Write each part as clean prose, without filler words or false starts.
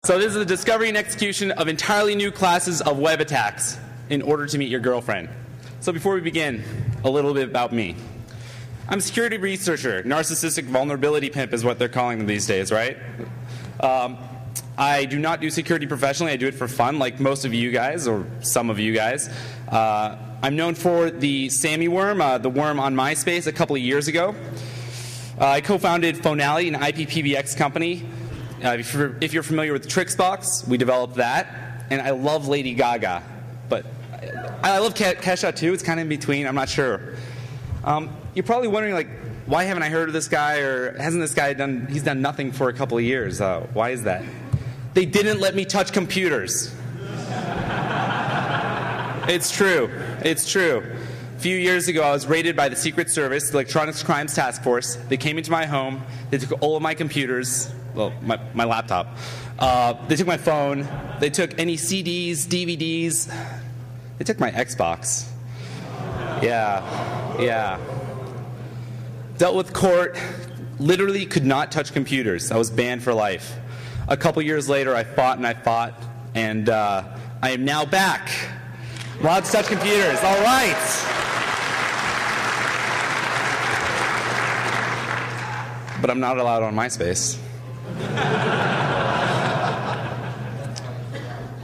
So this is the discovery and execution of entirely new classes of web attacks in order to meet your girlfriend. So before we begin, a little bit about me. I'm a security researcher. Narcissistic vulnerability pimp is what they're calling them these days, right? I do not do security professionally. I do it for fun, like most of you guys, or some of you guys. I'm known for the Samy worm, the worm on MySpace a couple of years ago. I co-founded Phonality, an IPPBX company. If you're familiar with Trixbox, we developed that. And I love Lady Gaga. But I love Kesha too. It's kind of in between. I'm not sure. You're probably wondering, like, why haven't I heard of this guy, or hasn't this guy he's done nothing for a couple of years? Why is that? They didn't let me touch computers. It's true. It's true. A few years ago, I was raided by the Secret Service, the Electronics Crimes Task Force. They came into my home. They took all of my computers, well, my laptop. They took my phone. They took any CDs, DVDs. They took my Xbox. Yeah. Dealt with court. Literally could not touch computers. I was banned for life. A couple years later, I fought, and I am now back. Allowed to touch computers. All right. But I'm not allowed on MySpace.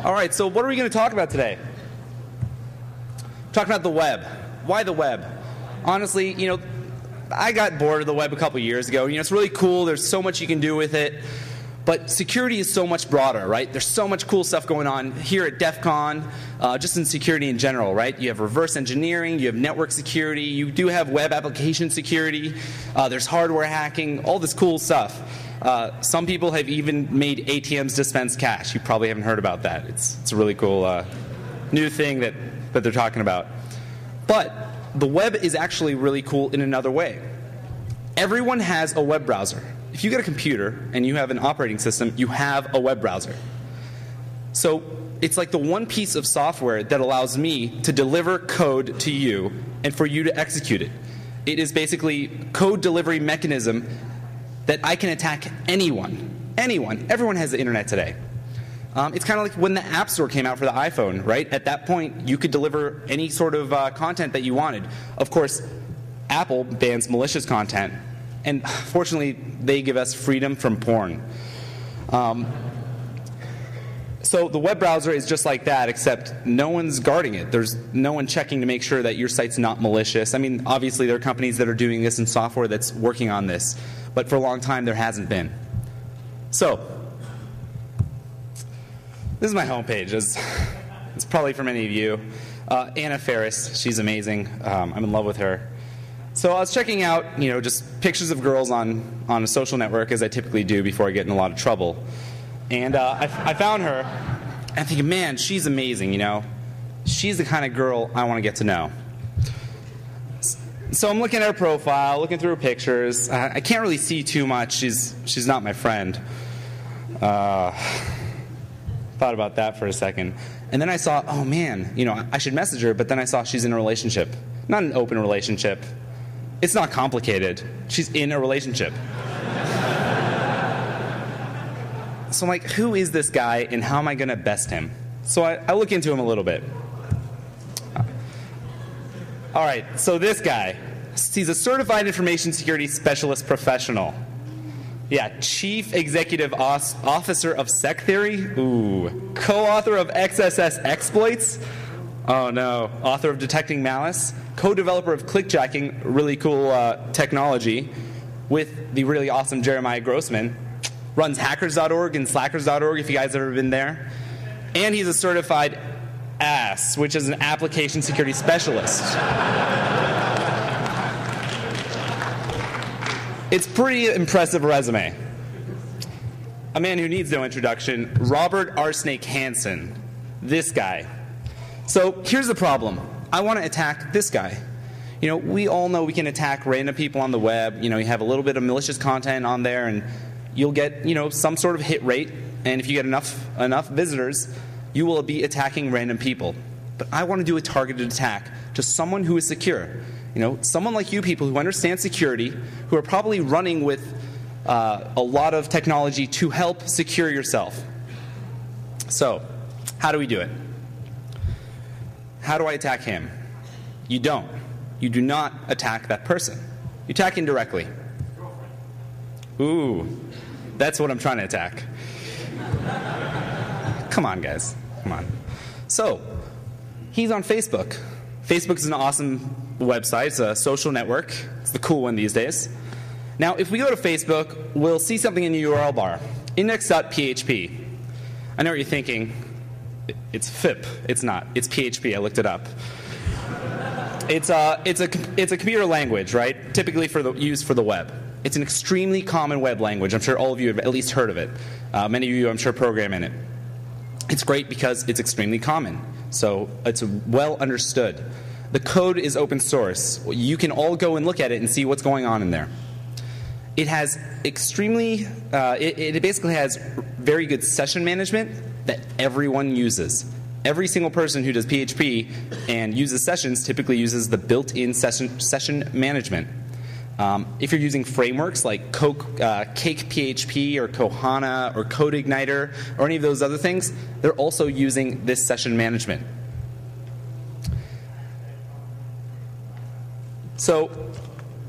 All right, so what are we going to talk about today? Talking about the web. Why the web? Honestly, I got bored of the web a couple years ago. It's really cool. There's so much you can do with it. But security is so much broader, right? There's so much cool stuff going on here at Defcon, just in security in general, right? You have reverse engineering, you have network security, you do have web application security, there's hardware hacking, all this cool stuff. Some people have even made ATMs dispense cash. You probably haven't heard about that. It's a really cool new thing that they're talking about. But the web is actually really cool in another way. Everyone has a web browser. If you get a computer and you have an operating system, you have a web browser. So it's like the one piece of software that allows me to deliver code to you and for you to execute it. It is basically code delivery mechanism that I can attack anyone. Anyone. Everyone has the internet today. It's kind of like when the App Store came out for the iPhone, right? At that point, you could deliver any sort of content that you wanted. Of course, Apple bans malicious content. And fortunately, they give us freedom from porn. So the web browser is just like that, except no one's guarding it. There's no one checking to make sure that your site's not malicious. I mean, obviously, there are companies that are doing this in software that's working on this. But for a long time, there hasn't been. So this is my homepage. It's probably for many of you. Anna Faris, she's amazing. I'm in love with her. So I was checking out, just pictures of girls on a social network, as I typically do before I get in a lot of trouble. And I found her, and I'm thinking, man, she's amazing, She's the kind of girl I want to get to know. So I'm looking at her profile, looking through her pictures. I can't really see too much. She's not my friend. Thought about that for a second. And then I saw, oh, man, I should message her, but then I saw she's in a relationship. Not an open relationship. It's not complicated. She's in a relationship. So I'm like, who is this guy and how am I going to best him? So I look into him a little bit. All right, so this guy, he's a certified information security specialist professional. Yeah, chief executive officer of Sec Theory. Ooh. Co-author of XSS exploits. Oh no. Author of Detecting Malice. Co-developer of clickjacking, really cool technology, with the really awesome Jeremiah Grossman. Runs hackers.org and slackers.org if you guys have ever been there. And he's a certified ASS, which is an application security specialist. It's pretty impressive resume. A man who needs no introduction, Robert Arsnake Hansen. This guy. So here's the problem. I want to attack this guy. We all know we can attack random people on the web. You have a little bit of malicious content on there, and you'll get, some sort of hit rate. And if you get enough visitors, you will be attacking random people. But I want to do a targeted attack to someone who is secure. Someone like you people who understand security, who are probably running with a lot of technology to help secure yourself. So how do we do it? How do I attack him? You don't. You do not attack that person. You attack indirectly. Ooh, that's what I'm trying to attack. Come on, guys. Come on. So, he's on Facebook. Facebook is an awesome website. It's a social network. It's the cool one these days. Now, if we go to Facebook, we'll see something in the URL bar. Index.php. I know what you're thinking. It's FIP. It's not. It's PHP. I looked it up. It's a computer language, right? Typically used for the web. It's an extremely common web language. I'm sure all of you have at least heard of it. Many of you, I'm sure, program in it. It's great because it's extremely common. So it's well understood. The code is open source. You can all go and look at it and see what's going on in there. It has it basically has very good session management that everyone uses. Every single person who does PHP and uses sessions typically uses the built-in session management. If you're using frameworks like Cake PHP or Kohana or CodeIgniter or any of those other things, they're also using this session management. So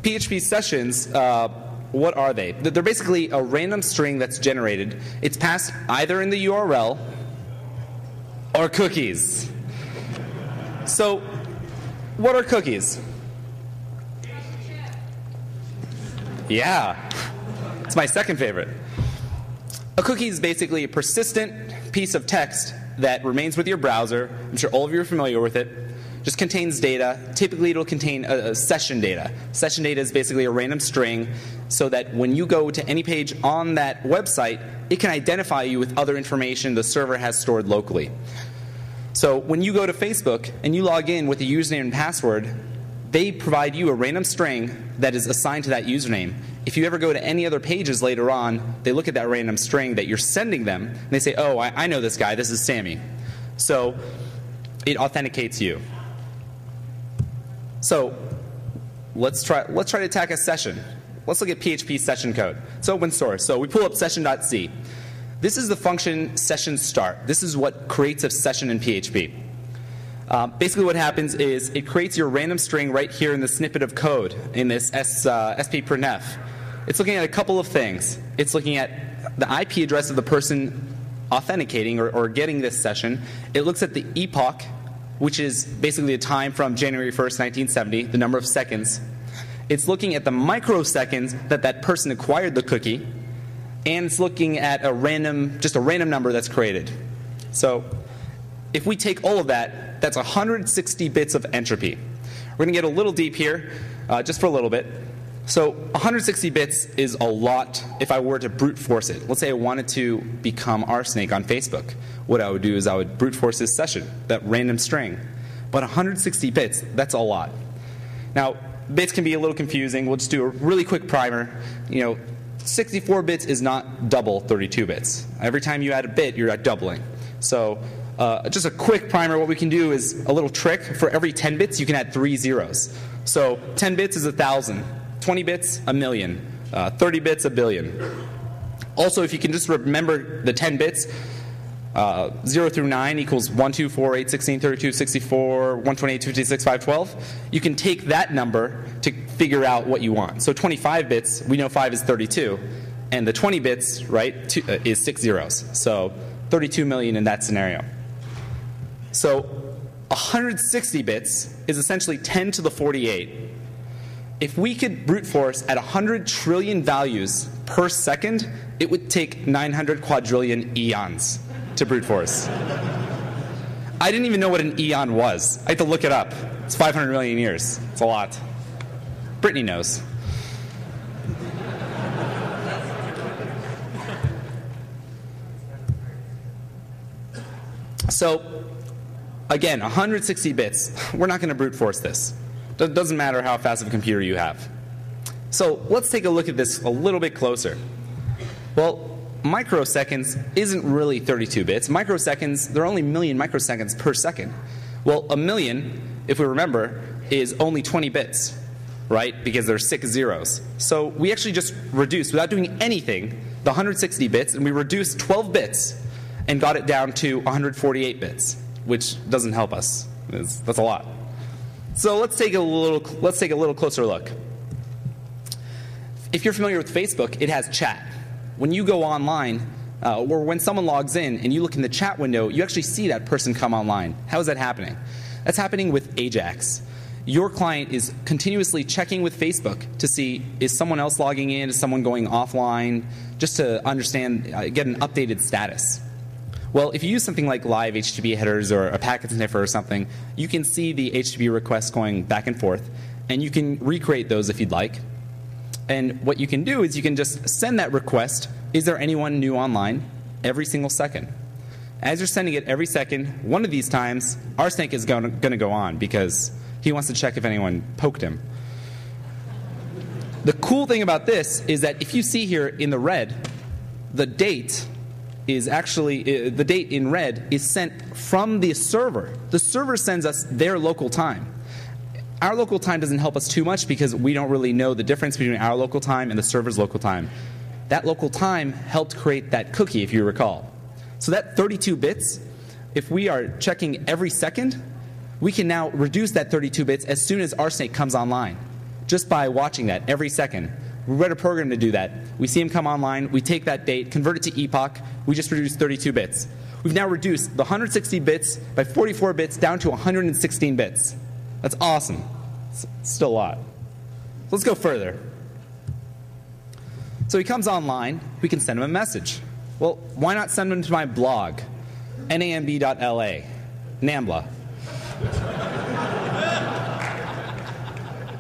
PHP sessions, what are they? They're basically a random string that's generated. It's passed either in the URL or cookies. So what are cookies? Yeah, it's my second favorite. A cookie is basically a persistent piece of text that remains with your browser. I'm sure all of you are familiar with it. Just contains data. Typically, it'll contain a session data. Session data is basically a random string so that when you go to any page on that website, it can identify you with other information the server has stored locally. So when you go to Facebook and you log in with a username and password, they provide you a random string that is assigned to that username. If you ever go to any other pages later on, they look at that random string that you're sending them, and they say, oh, I know this guy. This is Samy. So it authenticates you. So let's try to attack a session. Let's look at PHP session code. It's open source. So we pull up session.c. This is the function session start. This is what creates a session in PHP. Basically what happens is it creates your random string right here in the snippet of code in this SP_nef. It's looking at a couple of things. It's looking at the IP address of the person authenticating or getting this session. It looks at the epoch, which is basically the time from January 1st, 1970, the number of seconds. It's looking at the microseconds that person acquired the cookie, and it's looking at just a random number that's created. So if we take all of that, that's 160 bits of entropy. We're going to get a little deep here, just for a little bit. So 160 bits is a lot if I were to brute force it. Let's say I wanted to become Arsnake on Facebook. What I would do is I would brute force this session, that random string. But 160 bits, that's a lot. Now, bits can be a little confusing. We'll just do a really quick primer. 64 bits is not double 32 bits. Every time you add a bit, you're doubling. So just a quick primer, what we can do is a little trick. For every 10 bits, you can add 3 zeros. So 10 bits is 1,000. 20 bits, 1,000,000. 30 bits, 1,000,000,000. Also, if you can just remember the 10 bits, 0 through 9 equals 1, 2, 4, 8, 16, 32, 64, 128, 256, 512. You can take that number to figure out what you want. So 25 bits, we know 5 is 32. And the 20 bits, right, is 6 zeros. So 32 million in that scenario. So 160 bits is essentially 10 to the 48. If we could brute force at 100 trillion values per second, it would take 900 quadrillion eons to brute force. I didn't even know what an eon was. I had to look it up. It's 500 million years. It's a lot. Brittany knows. So, again, 160 bits. We're not going to brute force this. It doesn't matter how fast of a computer you have. So let's take a look at this a little bit closer. Well, microseconds isn't really 32 bits. Microseconds, there are only 1,000,000 microseconds per second. Well, 1,000,000, if we remember, is only 20 bits, right? Because there's 6 zeros. So we actually just reduced, without doing anything, the 160 bits, and we reduced 12 bits. and got it down to 148 bits, which doesn't help us. That's a lot. So let's take a little closer look. If you're familiar with Facebook, it has chat. When you go online, or when someone logs in and you look in the chat window, you actually see that person come online. How is that happening? That's happening with Ajax. Your client is continuously checking with Facebook to see, is someone else logging in, is someone going offline, just to understand, get an updated status. Well, if you use something like live HTTP headers or a packet sniffer or something, you can see the HTTP requests going back and forth, and you can recreate those if you'd like. And what you can do is you can just send that request, is there anyone new online, every single second. As you're sending it every second, one of these times, Arsenic is going to go on because he wants to check if anyone poked him. The cool thing about this is that if you see here in the red, the date is actually, the date in red is sent from the server. The server sends us their local time. Our local time doesn't help us too much because we don't really know the difference between our local time and the server's local time. That local time helped create that cookie, if you recall. So that 32 bits, if we are checking every second, we can now reduce that 32 bits as soon as Arsenic comes online, just by watching that every second. We wrote a program to do that. We see him come online, we take that date, convert it to epoch, we just reduce 32 bits. We've now reduced the 160 bits by 44 bits down to 116 bits. That's awesome. It's still a lot. Let's go further. So he comes online, we can send him a message. Well, why not send him to my blog, namb.la, NAMBLA.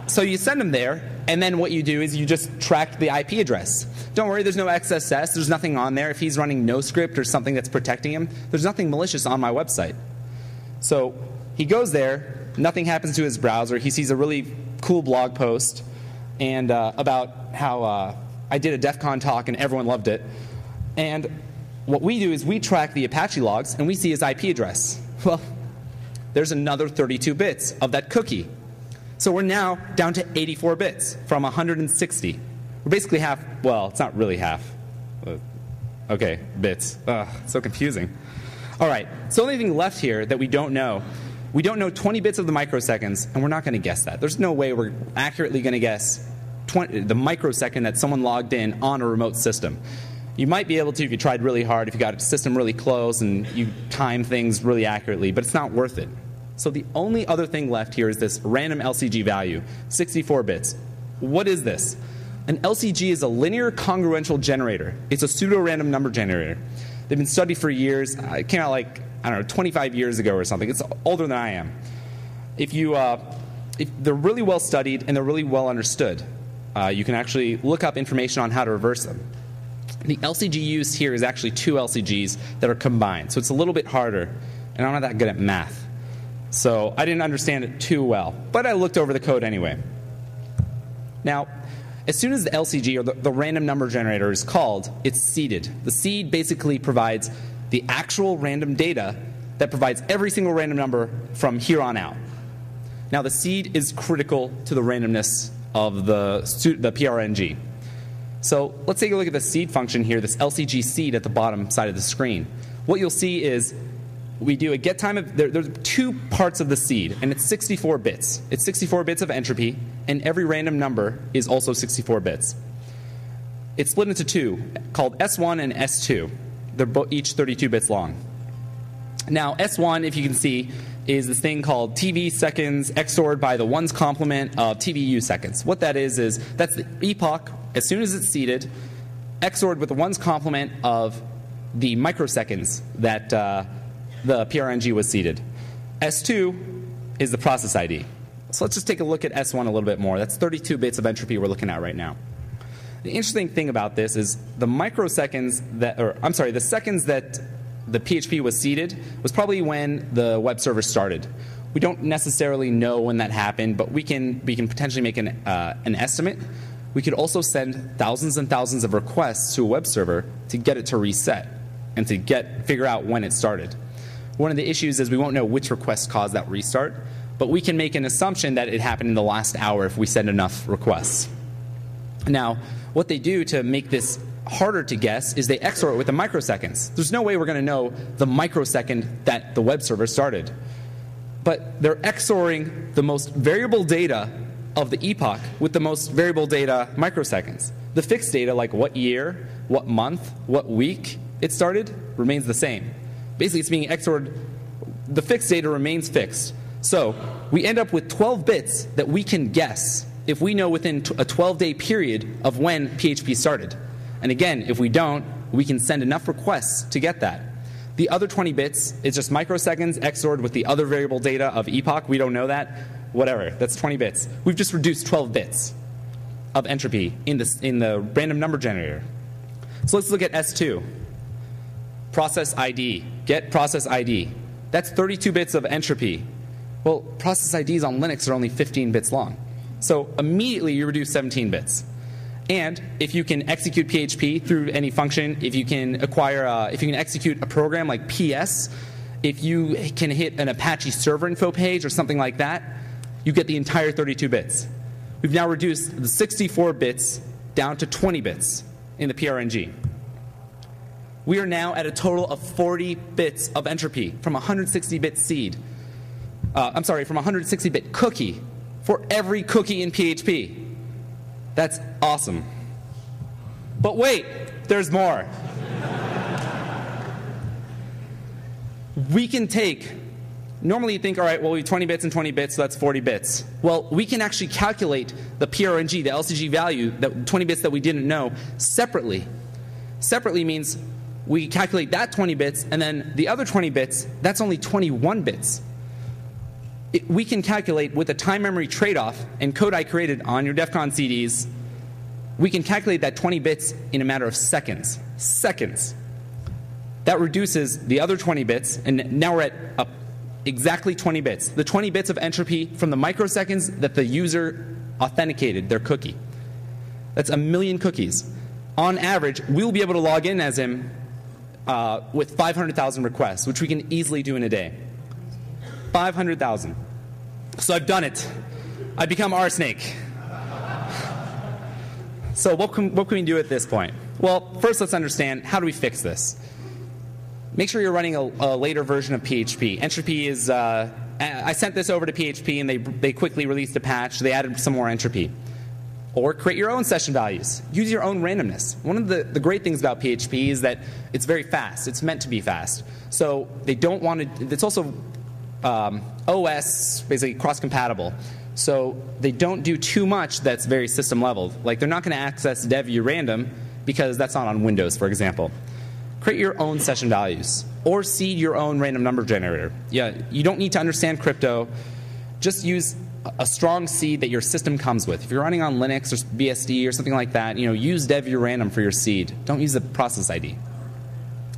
So you send him there, and then what you do is you just track the IP address. Don't worry, there's no XSS, there's nothing on there. If he's running no script or something that's protecting him, there's nothing malicious on my website. So he goes there, nothing happens to his browser, he sees a really cool blog post and about how I did a Defcon talk and everyone loved it. And what we do is we track the Apache logs and we see his IP address. Well, there's another 32 bits of that cookie. So we're now down to 84 bits from 160. We're basically half, well, it's not really half. Okay, bits. So confusing. All right, so the only thing left here that we don't know 20 bits of the microseconds, and we're not going to guess that. There's no way we're accurately going to guess the microsecond that someone logged in on a remote system. You might be able to if you tried really hard, if you got a system really close and you time things really accurately, but it's not worth it. So the only other thing left here is this random LCG value, 64 bits. What is this? An LCG is a linear congruential generator. It's a pseudo-random number generator. They've been studied for years. It came out like, I don't know, 25 years ago or something. It's older than I am. If they're really well studied and they're really well understood, you can actually look up information on how to reverse them. The LCG used here is actually two LCGs that are combined. So it's a little bit harder, and I'm not that good at math. So I didn't understand it too well, but I looked over the code anyway. Now, as soon as the LCG, or the random number generator, is called, it's seeded. The seed basically provides the actual random data that provides every single random number from here on out. Now, the seed is critical to the randomness of the PRNG. So let's take a look at the seed function here, this LCG seed at the bottom side of the screen. What you'll see is we do a get time of, there's two parts of the seed, and it's 64 bits. It's 64 bits of entropy, and every random number is also 64 bits. It's split into two, called S1 and S2. They're each 32 bits long. Now, S1, if you can see, is this thing called TV seconds XORed by the ones complement of TVU seconds. What that is that's the epoch, as soon as it's seeded, XORed with the ones complement of the microseconds that the PRNG was seeded. S2 is the process ID. So let's just take a look at S1 a little bit more. That's 32 bits of entropy we're looking at right now. The interesting thing about this is the microseconds that, or I'm sorry, the seconds that the PHP was seeded was probably when the web server started. We don't necessarily know when that happened, but we can potentially make an estimate. We could also send thousands and thousands of requests to a web server to get it to reset and to figure out when it started. One of the issues is we won't know which request caused that restart, but we can make an assumption that it happened in the last hour if we send enough requests. Now, what they do to make this harder to guess is they XOR it with the microseconds. There's no way we're going to know the microsecond that the web server started. But they're XORing the most variable data of the epoch with the most variable data microseconds. The fixed data, like what year, what month, what week it started, remains the same. Basically, it's being XORed. The fixed data remains fixed. So we end up with 12 bits that we can guess if we know within a 12-day period of when PHP started. And again, if we don't, we can send enough requests to get that. The other 20 bits is just microseconds XORed with the other variable data of epoch. We don't know that. Whatever. That's 20 bits. We've just reduced 12 bits of entropy in the random number generator. So let's look at S2. Process ID. Get process ID. That's 32 bits of entropy. Well, process IDs on Linux are only 15 bits long. So immediately you reduce 17 bits. And if you can execute PHP through any function, if you can execute a program like PS, if you can hit an Apache server info page or something like that, you get the entire 32 bits. We've now reduced the 64 bits down to 20 bits in the PRNG. We are now at a total of 40 bits of entropy from a 160-bit seed. From a 160-bit cookie for every cookie in PHP. That's awesome. But wait, there's more. We can take, normally you think, all right, well, we have 20 bits and 20 bits, so that's 40 bits. Well, we can actually calculate the PRNG, the LCG value, that 20 bits that we didn't know, separately. Separately means we calculate that 20 bits, and then the other 20 bits, that's only 21 bits. We can calculate with a time memory trade-off and code I created on your Defcon CDs, we can calculate that 20 bits in a matter of seconds. Seconds. That reduces the other 20 bits, and now we're at exactly 20 bits. The 20 bits of entropy from the microseconds that the user authenticated their cookie. That's 1 million cookies. On average, we'll be able to log in as him with 500,000 requests, which we can easily do in a day. 500,000. So I've done it. I've become RSnake. So what can we do at this point? Well, first let's understand, how do we fix this? Make sure you're running a later version of PHP. Entropy is, I sent this over to PHP and they quickly released a patch. They added some more entropy. Or create your own session values. Use your own randomness. One of the great things about PHP is that it's very fast. It's meant to be fast. So they don't want to, it's also OS, basically cross-compatible. So they don't do too much that's very system level. Like they're not going to access dev_urandom because that's not on Windows, for example. Create your own session values or seed your own random number generator. Yeah, you don't need to understand crypto. Just use a strong seed that your system comes with. If you're running on Linux or BSD or something like that, use dev_urandom for your seed. Don't use the process ID.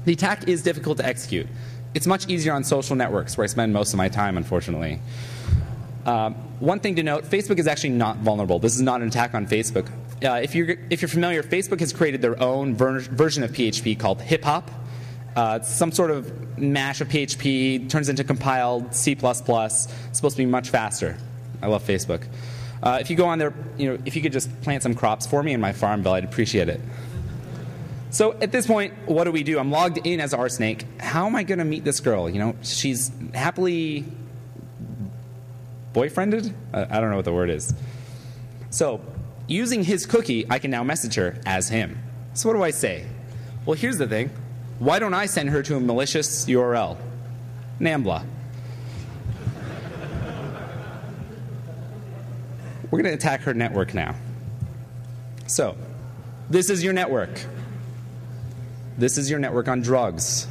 The attack is difficult to execute. It's much easier on social networks, where I spend most of my time, unfortunately. One thing to note, Facebook is actually not vulnerable. This is not an attack on Facebook. If you're familiar, Facebook has created their own version of PHP called hip hop. It's some sort of mash of PHP, turns into compiled C++. It's supposed to be much faster. I love Facebook. If you go on there, if you could just plant some crops for me in my farm bill, I'd appreciate it. So at this point, what do? I'm logged in as RSnake. How am I going to meet this girl? She's happily boyfriended? I don't know what the word is. So using his cookie, I can now message her as him. So what do I say? Well, here's the thing. Why don't I send her to a malicious URL? Nambla. We're going to attack her network now. So this is your network. This is your network on drugs.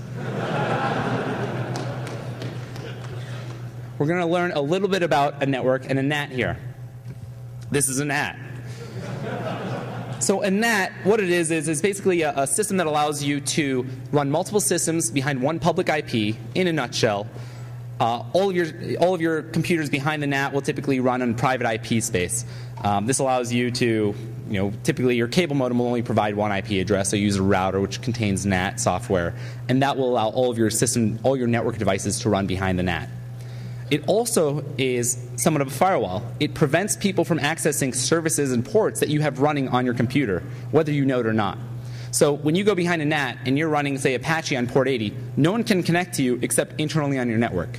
We're going to learn a little bit about a network and a NAT here. This is a NAT. So a NAT, what it is basically a system that allows you to run multiple systems behind one public IP. In a nutshell, all of your computers behind the NAT will typically run on private IP space. This allows you to, typically your cable modem will only provide one IP address. So you use a router which contains NAT software, and that will allow all of your all your network devices to run behind the NAT. It also is somewhat of a firewall. It prevents people from accessing services and ports that you have running on your computer, whether you know it or not. So when you go behind a NAT and you're running, say, Apache on port 80, no one can connect to you except internally on your network,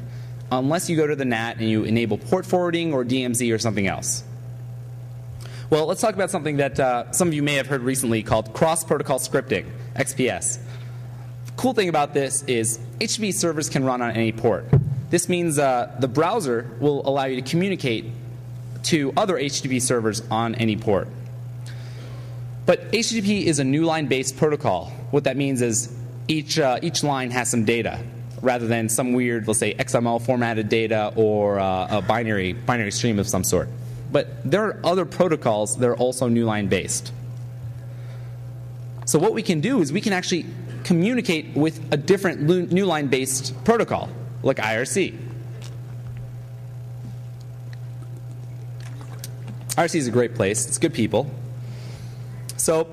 unless you go to the NAT and you enable port forwarding or DMZ or something else. Well, let's talk about something that some of you may have heard recently called cross-protocol scripting, XPS. The cool thing about this is HTTP servers can run on any port. This means the browser will allow you to communicate to other HTTP servers on any port. But HTTP is a new line-based protocol. What that means is each line has some data, rather than some weird, let's say, XML formatted data or a binary stream of some sort. But there are other protocols that are also new line based. So what we can do is we can actually communicate with a different new line based protocol, like IRC. IRC is a great place. It's good people. So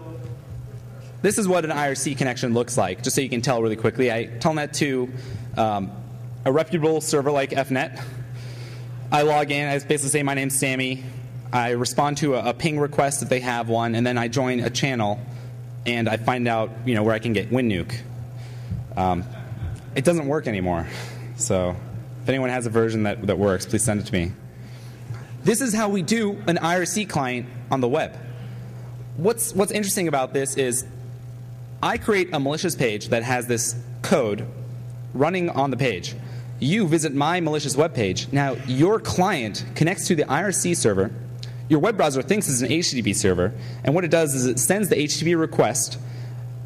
this is what an IRC connection looks like, just so you can tell really quickly. I telnet to a reputable server like FNet. I log in, I basically say my name's Samy. I respond to a ping request if they have one, and then I join a channel and I find out where I can get WinNuke. It doesn't work anymore. So if anyone has a version that works, please send it to me. This is how we do an IRC client on the web. What's interesting about this is I create a malicious page that has this code running on the page. You visit my malicious web page. Now, your client connects to the IRC server. Your web browser thinks it's an HTTP server. And what it does is it sends the HTTP request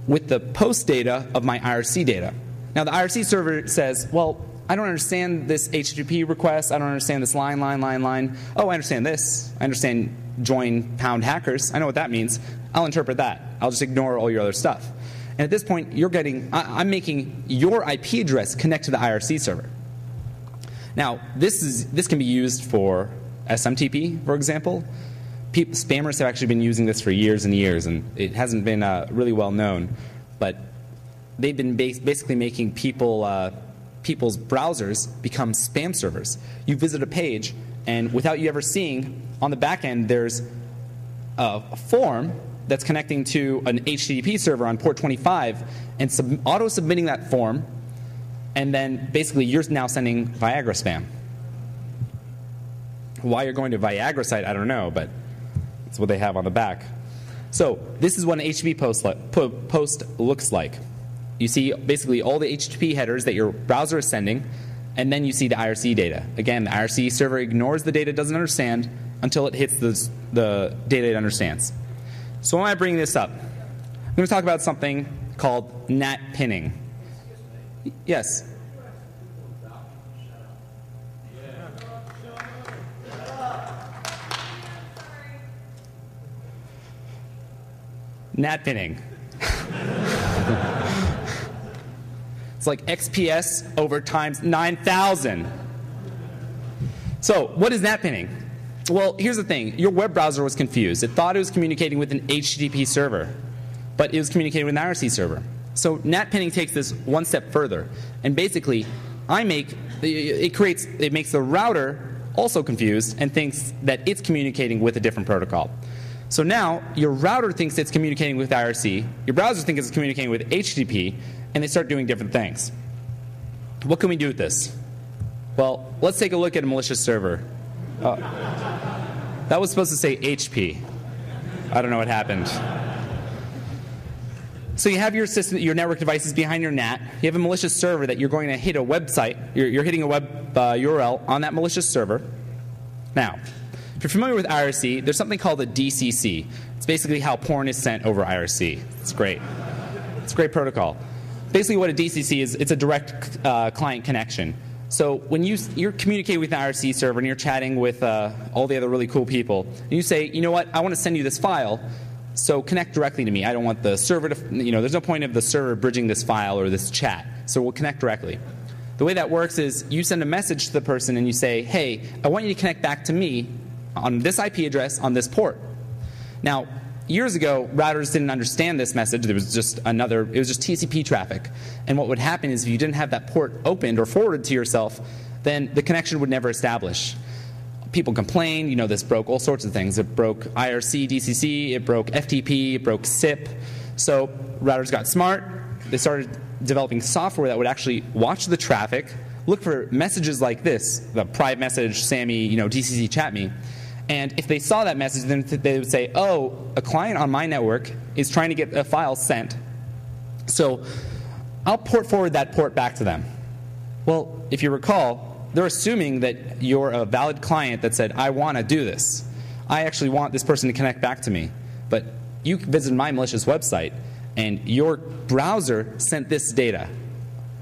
with the post data of my IRC data. Now, the IRC server says, well, I don't understand this HTTP request. I don't understand this line. Oh, I understand this. I understand join pound hackers. I know what that means. I'll interpret that. I'll just ignore all your other stuff. And at this point, I'm making your IP address connect to the IRC server. Now, this can be used for SMTP, for example. Spammers have actually been using this for years and years, and it hasn't been really well known. But they've been basically making people's browsers become spam servers. You visit a page, and without you ever seeing, on the back end, there's a form that's connecting to an HTTP server on port 25 and auto-submitting that form, and then basically you're now sending Viagra spam. Why you're going to Viagra site, I don't know, but that's what they have on the back. So this is what an HTTP post looks like. You see basically all the HTTP headers that your browser is sending, and then you see the IRC data. Again, the IRC server ignores the data it doesn't understand until it hits the data it understands. So why am I bringing this up? I'm going to talk about something called NAT pinning. Yes? NAT pinning. It's like XPS over times 9,000. So what is NAT pinning? Well, here's the thing. Your web browser was confused. It thought it was communicating with an HTTP server, but it was communicating with an IRC server. So NAT pinning takes this one step further, and basically, it makes the router also confused and thinks that it's communicating with a different protocol. So now your router thinks it's communicating with IRC, your browser thinks it's communicating with HTTP, and they start doing different things. What can we do with this? Well, let's take a look at a malicious server. That was supposed to say HP. I don't know what happened. So you have your system, your network devices behind your NAT. You have a malicious server that you're going to hit a website. You're hitting a web URL on that malicious server. Now, if you're familiar with IRC, there's something called a DCC. It's basically how porn is sent over IRC. It's great. It's a great protocol. Basically what a DCC is, it's a direct client connection. So when you're communicating with an IRC server and you're chatting with all the other really cool people, and you say, you know what, I want to send you this file, so connect directly to me. I don't want the server to, there's no point of the server bridging this file or this chat, so we'll connect directly. The way that works is you send a message to the person and you say, hey, I want you to connect back to me on this IP address on this port. Now, years ago, routers didn't understand this message. It was just TCP traffic. And what would happen is if you didn't have that port opened or forwarded to yourself, then the connection would never establish. People complained, this broke all sorts of things. It broke IRC, DCC, it broke FTP, it broke SIP. So routers got smart. They started developing software that would actually watch the traffic, look for messages like this, the private message, Samy, DCC chat me. And if they saw that message, then they would say, oh, a client on my network is trying to get a file sent. So I'll port forward that port back to them. Well, if you recall, they're assuming that you're a valid client that said, I want to do this. I actually want this person to connect back to me. But you visited my malicious website, and your browser sent this data.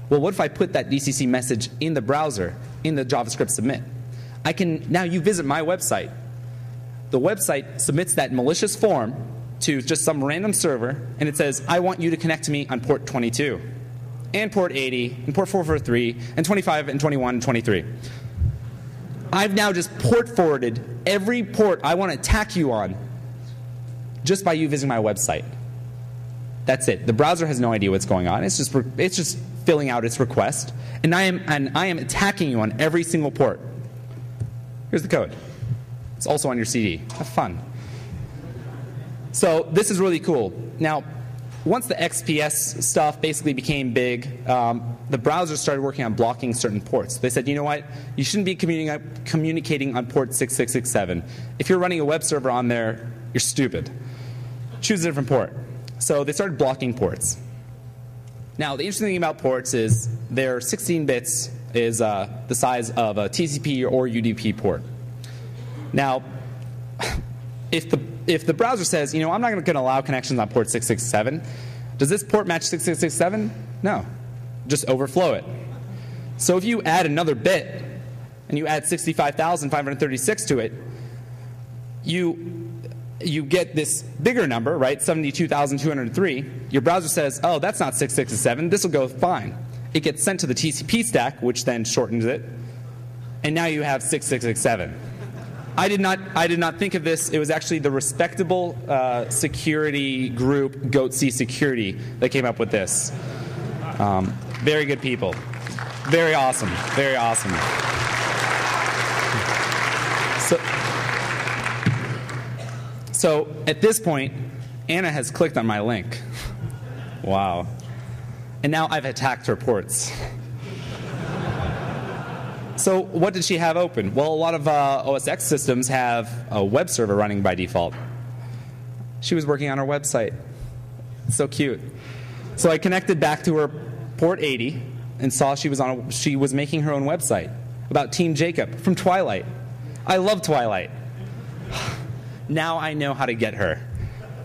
Well, what if I put that DCC message in the browser, in the JavaScript submit? Now you visit my website. The website submits that malicious form to just some random server, and it says, I want you to connect to me on port 22, and port 80, and port 443, and 25, and 21, and 23. I've now just port forwarded every port I want to attack you on just by you visiting my website. That's it. The browser has no idea what's going on. It's just filling out its request, and I am attacking you on every single port. Here's the code. It's also on your CD. Have fun. So this is really cool. Now, once the XPS stuff basically became big, the browsers started working on blocking certain ports. They said, you know what? You shouldn't be communicating on port 6667. If you're running a web server on there, you're stupid. Choose a different port. So they started blocking ports. Now, the interesting thing about ports is their 16 bits is the size of a TCP or UDP port. Now, if the browser says, I'm not going to allow connections on port 667, does this port match 6667? No. Just overflow it. So if you add another bit and you add 65,536 to it, you get this bigger number, right, 72,203. Your browser says, oh, that's not 667. This will go fine. It gets sent to the TCP stack, which then shortens it, and now you have 6667. I did not think of this. It was actually the respectable security group, Goat-C Security, that came up with this. Very good people. Very awesome. Very awesome. So at this point, Anna has clicked on my link. Wow. And now I've attacked her ports. So what did she have open? Well, a lot of OS X systems have a web server running by default. She was working on her website. So cute. So I connected back to her port 80 and saw she was making her own website about Team Jacob from Twilight. I love Twilight. Now I know how to get her.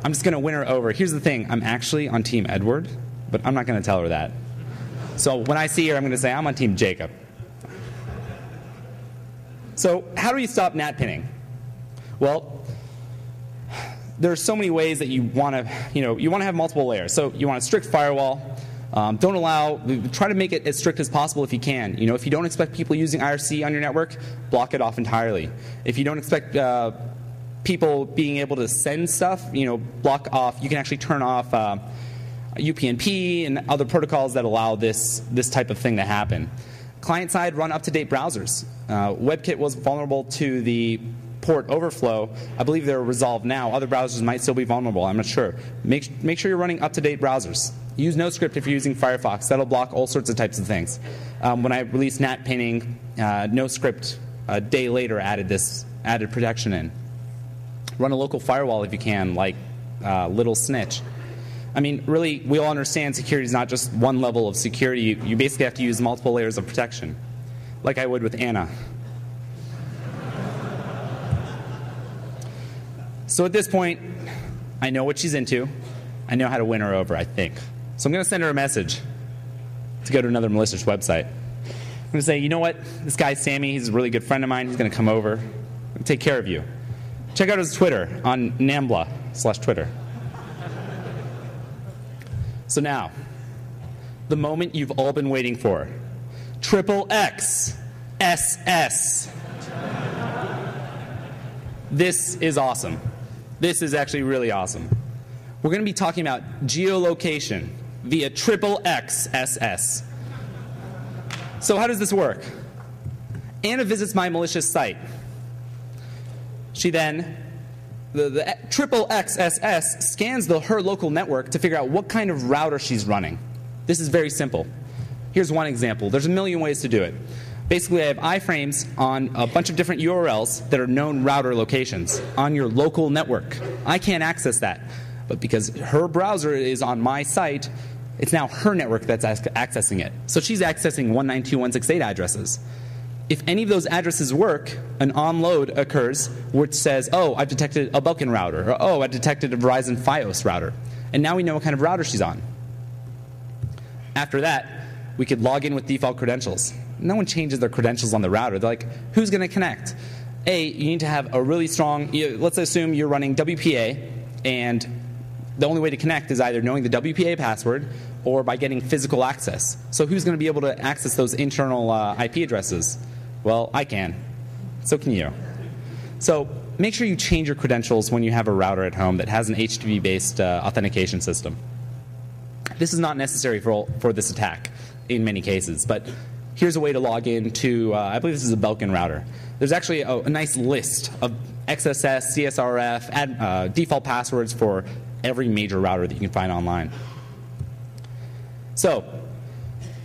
I'm just going to win her over. Here's the thing. I'm actually on Team Edward, but I'm not going to tell her that. So when I see her, I'm going to say, I'm on Team Jacob. So how do you stop NAT pinning? Well, there are so many ways that you want to have multiple layers. So you want a strict firewall. Try to make it as strict as possible if you can. If you don't expect people using IRC on your network, block it off entirely. If you don't expect people being able to send stuff, block off. You can actually turn off UPnP and other protocols that allow this type of thing to happen. Client side, run up-to-date browsers. WebKit was vulnerable to the port overflow. I believe they're resolved now. Other browsers might still be vulnerable. I'm not sure. Make sure you're running up-to-date browsers. Use NoScript if you're using Firefox. That'll block all sorts of types of things. When I released NAT pinning, NoScript a day later added protection in. Run a local firewall if you can, like Little Snitch. I mean, really, we all understand security is not just one level of security. You basically have to use multiple layers of protection, like I would with Anna. So at this point, I know what she's into. I know how to win her over, I think. So I'm going to send her a message to go to another malicious website. I'm going to say, you know what? This guy, Samy, he's a really good friend of mine. He's going to come over and take care of you. Check out his Twitter on Nambla/Twitter. So now, the moment you've all been waiting for. XXSS. This is awesome. This is actually really awesome. We're going to be talking about geolocation via XXSS. So how does this work? Anna visits my malicious site. She then the triple XSS scans her local network to figure out what kind of router she's running. This is very simple. Here's one example. There's a million ways to do it. Basically, I have iframes on a bunch of different URLs that are known router locations on your local network. I can't access that. But because her browser is on my site, it's now her network that's accessing it. So she's accessing 192.168 addresses. If any of those addresses work, an onload occurs which says, oh, I've detected a Belkin router, or oh, I've detected a Verizon Fios router. And now we know what kind of router she's on. After that, we could log in with default credentials. No one changes their credentials on the router. They're like, who's going to connect? You need to have a really strong, let's assume you're running WPA, and the only way to connect is either knowing the WPA password or by getting physical access. So who's going to be able to access those internal IP addresses? Well, I can. So can you. So make sure you change your credentials when you have a router at home that has an HTTP-based authentication system. This is not necessary for this attack in many cases, but here's a way to log in to, I believe this is a Belkin router. There's actually a nice list of XSS, CSRF, default passwords for every major router that you can find online. So,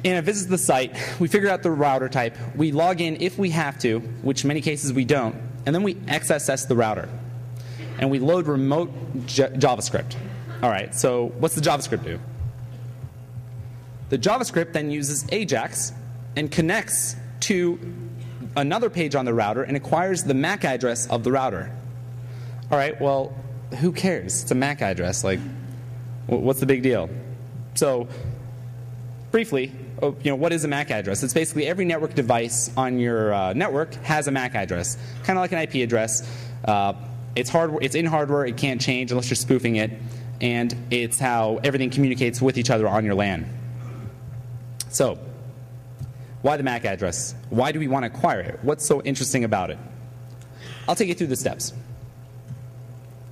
Anna visits the site, we figure out the router type, we log in if we have to, which in many cases we don't, and then we XSS the router. And we load remote JavaScript. All right, so what's the JavaScript do? The JavaScript then uses AJAX and connects to another page on the router and acquires the MAC address of the router. All right, well, who cares? It's a MAC address. Like, what's the big deal? So, briefly, what is a MAC address? It's basically every network device on your network has a MAC address, kind of like an IP address. It's in hardware. It can't change unless you're spoofing it, and it's how everything communicates with each other on your LAN. So, why the MAC address? Why do we want to acquire it? What's so interesting about it? I'll take you through the steps.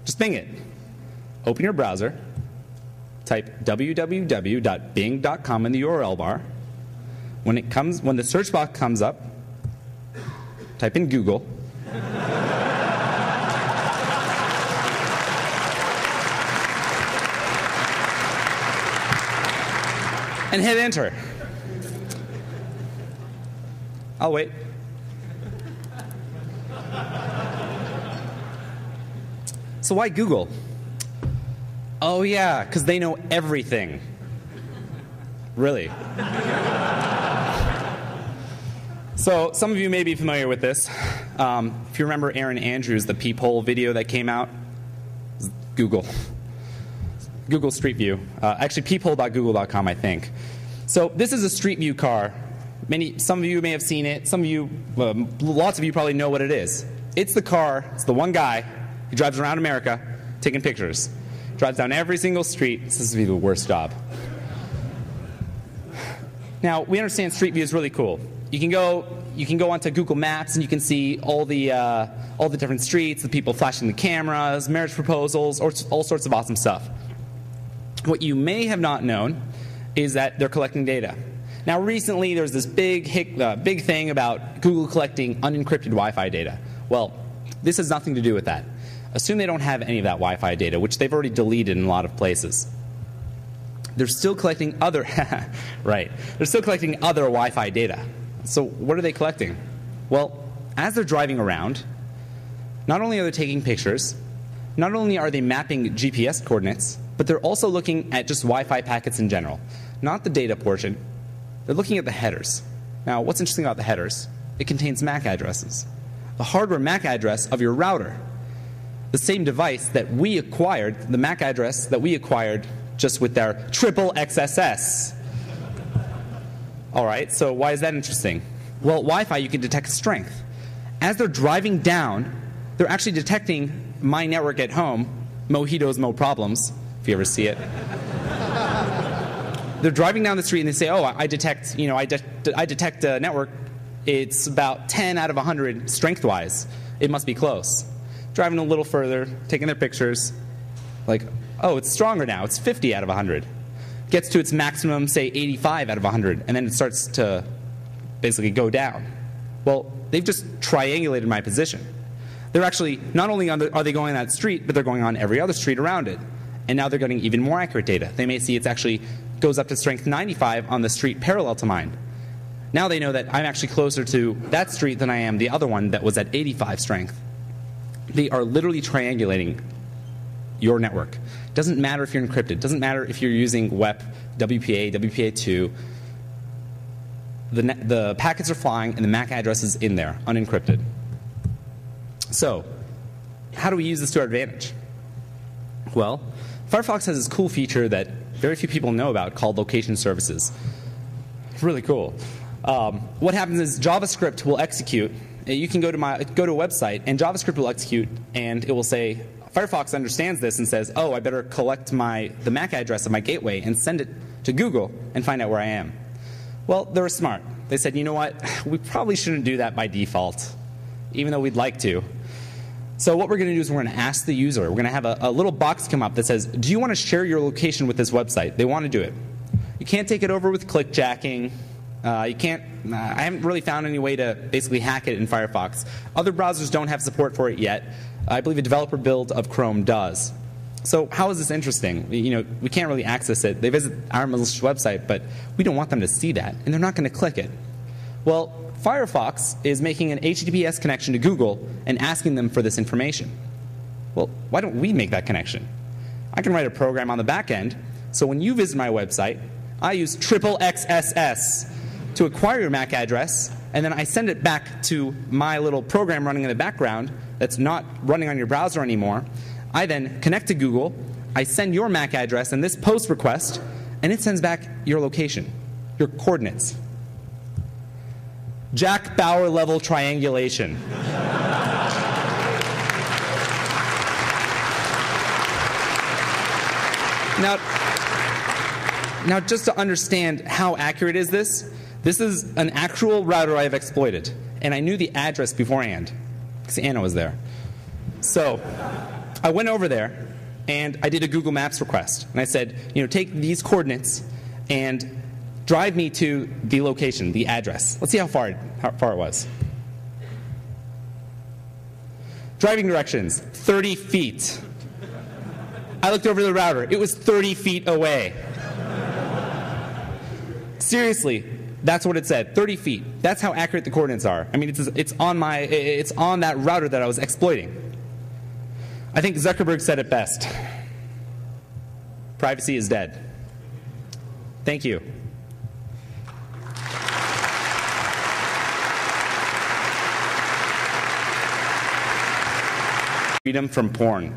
Just bing it. Open your browser. Type www.bing.com in the URL bar. When the search box comes up, type in Google. And hit enter. I'll wait. So why Google? Oh yeah, because they know everything. Really. So some of you may be familiar with this. If you remember Aaron Andrews, the peephole video that came out, Google. Google Street View. Actually, peephole.google.com, I think. So this is a Street View car. Some of you may have seen it. Some of you, lots of you probably know what it is. It's the car. It's the one guy who drives around America taking pictures. Drives down every single street. This is the worst job. Now, we understand Street View is really cool. You can go onto Google Maps and you can see all the different streets, the people flashing the cameras, marriage proposals, or all sorts of awesome stuff. What you may have not known is that they're collecting data. Now, recently there's this big thing about Google collecting unencrypted Wi-Fi data. Well, this has nothing to do with that. Assume they don't have any of that Wi-Fi data, which they've already deleted in a lot of places. They're still collecting other right. They're still collecting other Wi-Fi data. So what are they collecting? Well, as they're driving around, not only are they taking pictures, not only are they mapping GPS coordinates, but they're also looking at just Wi-Fi packets in general, not the data portion. They're looking at the headers. Now, what's interesting about the headers? It contains MAC addresses. The hardware MAC address of your router. The same device that we acquired, the MAC address that we acquired just with their triple XSS. All right, so why is that interesting? Well, Wi-Fi, you can detect strength. As they're driving down, they're actually detecting my network at home, Mojitos, Mo Problems, if you ever see it. They're driving down the street and they say, oh, I detect a network. It's about 10 out of 100 strength-wise. It must be close. Driving a little further, taking their pictures, like, oh, it's stronger now. It's 50 out of 100. Gets to its maximum, say 85 out of 100, and then it starts to basically go down. Well, they've just triangulated my position. They're actually, not only are they going on that street, but they're going on every other street around it. And now they're getting even more accurate data. They may see it's actually goes up to strength 95 on the street parallel to mine. Now they know that I'm actually closer to that street than I am the other one that was at 85 strength. They are literally triangulating your network. Doesn't matter if you're encrypted. Doesn't matter if you're using WEP, WPA, WPA2. The packets are flying and the MAC address is in there, unencrypted. So, how do we use this to our advantage? Well, Firefox has this cool feature that very few people know about called location services. It's really cool. What happens is JavaScript will execute. You can go to a website and JavaScript will execute and it will say, Firefox understands this and says, oh, I better collect the MAC address of my gateway and send it to Google and find out where I am. Well, they were smart. They said, you know what, we probably shouldn't do that by default, even though we'd like to. So what we're going to do is we're going to ask the user. We're going to have a little box come up that says, do you want to share your location with this website? They want to do it. You can't take it over with clickjacking. I haven't really found any way to basically hack it in Firefox. Other browsers don't have support for it yet. I believe a developer build of Chrome does. So how is this interesting? We can't really access it. They visit our malicious website, but we don't want them to see that, and they're not going to click it. Well, Firefox is making an HTTPS connection to Google and asking them for this information. Well, why don't we make that connection? I can write a program on the back end, so when you visit my website, I use XXXSS to acquire your MAC address, and then I send it back to my little program running in the background that's not running on your browser anymore. I then connect to Google, I send your MAC address and this post request, and it sends back your location, your coordinates. Jack Bauer level triangulation. Now, just to understand how accurate is this is an actual router I have exploited. And I knew the address beforehand, because Anna was there. So I went over there, and I did a Google Maps request. And I said, take these coordinates and drive me to the location, the address. Let's see how far it was. Driving directions, 30 feet. I looked over the router. It was 30 feet away. Seriously, that's what it said, 30 feet. That's how accurate the coordinates are. I mean, it's on that router that I was exploiting. I think Zuckerberg said it best. Privacy is dead. Thank you. Freedom from porn.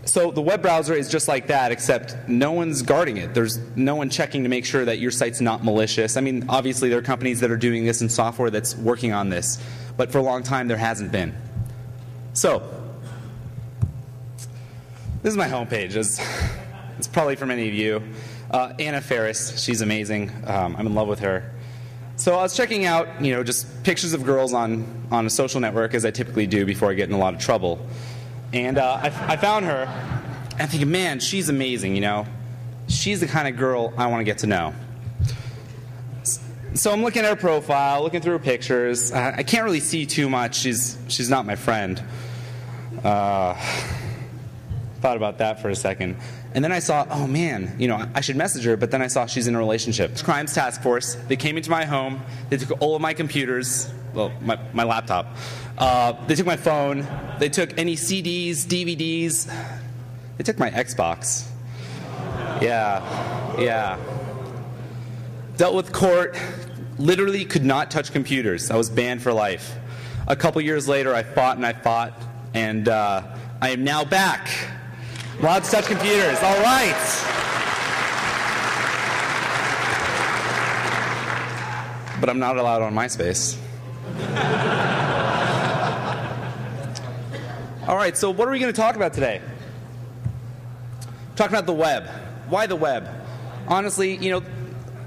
So the web browser is just like that, except no one's guarding it. There's no one checking to make sure that your site's not malicious. I mean, obviously there are companies that are doing this and software that's working on this, but for a long time there hasn't been. So this is my homepage. It's probably for many of you. Anna Ferris, she's amazing. I'm in love with her. So I was checking out, just pictures of girls on a social network, as I typically do before I get in a lot of trouble. And I found her, and I'm thinking, man, she's amazing, She's the kind of girl I want to get to know. So I'm looking at her profile, looking through her pictures. I can't really see too much. She's not my friend. Thought about that for a second. And then I saw, oh man, I should message her, but then I saw she's in a relationship. Crimes Task Force, they came into my home, they took all of my computers, well, my laptop. They took my phone, they took any CDs, DVDs, they took my Xbox. Yeah. Dealt with court, literally could not touch computers. I was banned for life. A couple years later, I fought, and I am now back. Allowed to touch computers. All right. But I'm not allowed on MySpace. All right, so what are we going to talk about today? Talking about the web. Why the web? Honestly,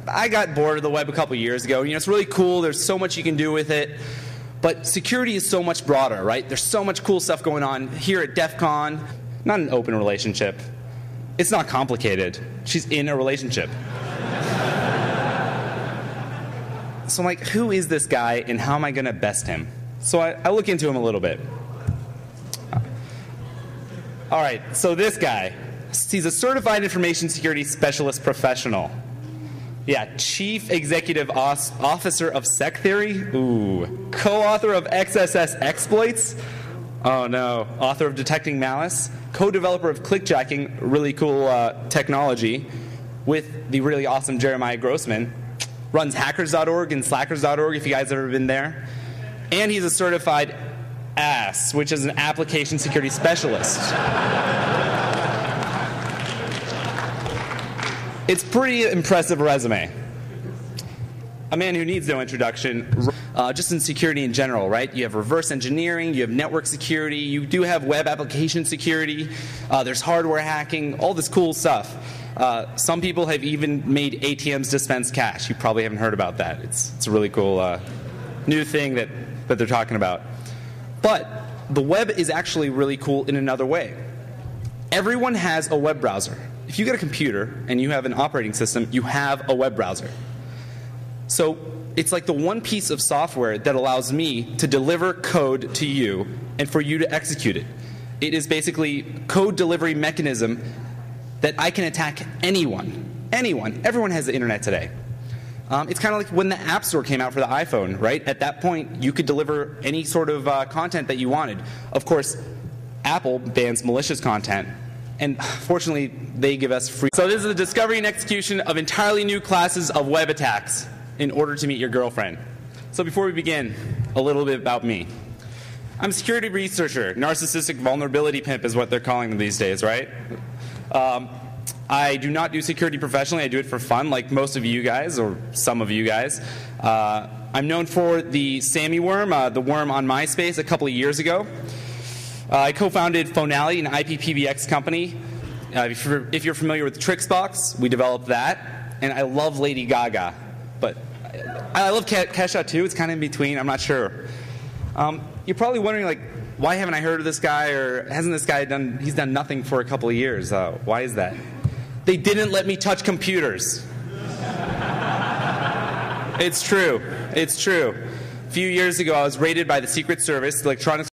I got bored of the web a couple years ago. It's really cool. There's so much you can do with it. But security is so much broader, right? There's so much cool stuff going on here at Defcon. Not an open relationship. It's not complicated. She's in a relationship. So I'm like, who is this guy and how am I going to best him? So I look into him a little bit. All right, so this guy, he's a certified information security specialist professional. Yeah, Chief Executive Officer of Sec Theory. Ooh. Co-author of XSS Exploits. Oh no. Author of Detecting Malice. Co-developer of clickjacking, really cool technology, with the really awesome Jeremiah Grossman. Runs hackers.org and slackers.org if you guys have ever been there. And he's a certified ASS, which is an application security specialist. It's pretty impressive resume. A man who needs no introduction, just in security in general, right? You have reverse engineering, you have network security, you do have web application security, there's hardware hacking, all this cool stuff. Some people have even made ATMs dispense cash. You probably haven't heard about that. It's a really cool new thing that they're talking about. But the web is actually really cool in another way. Everyone has a web browser. If you get a computer and you have an operating system, you have a web browser. So it's like the one piece of software that allows me to deliver code to you and for you to execute it. It is basically code delivery mechanism that I can attack anyone. Anyone. Everyone has the internet today. It's kind of like when the App Store came out for the iPhone, right? At that point, you could deliver any sort of content that you wanted. Of course, Apple bans malicious content. And fortunately, they give us free. So this is the discovery and execution of entirely new classes of web attacks in order to meet your girlfriend. So before we begin, a little bit about me. I'm a security researcher. Narcissistic vulnerability pimp is what they're calling them these days, right? I do not do security professionally. I do it for fun, like most of you guys, or some of you guys. I'm known for the Samy worm, the worm on MySpace a couple of years ago. I co-founded Phonality, an IPPBX company. If you're familiar with Trixbox, we developed that. And I love Lady Gaga. But I love Kesha too. It's kind of in between. I'm not sure. You're probably wondering, like, why haven't I heard of this guy? Or hasn't this guy he's done nothing for a couple of years? Why is that? They didn't let me touch computers. It's true. It's true. A few years ago, I was raided by the Secret Service, the Electronics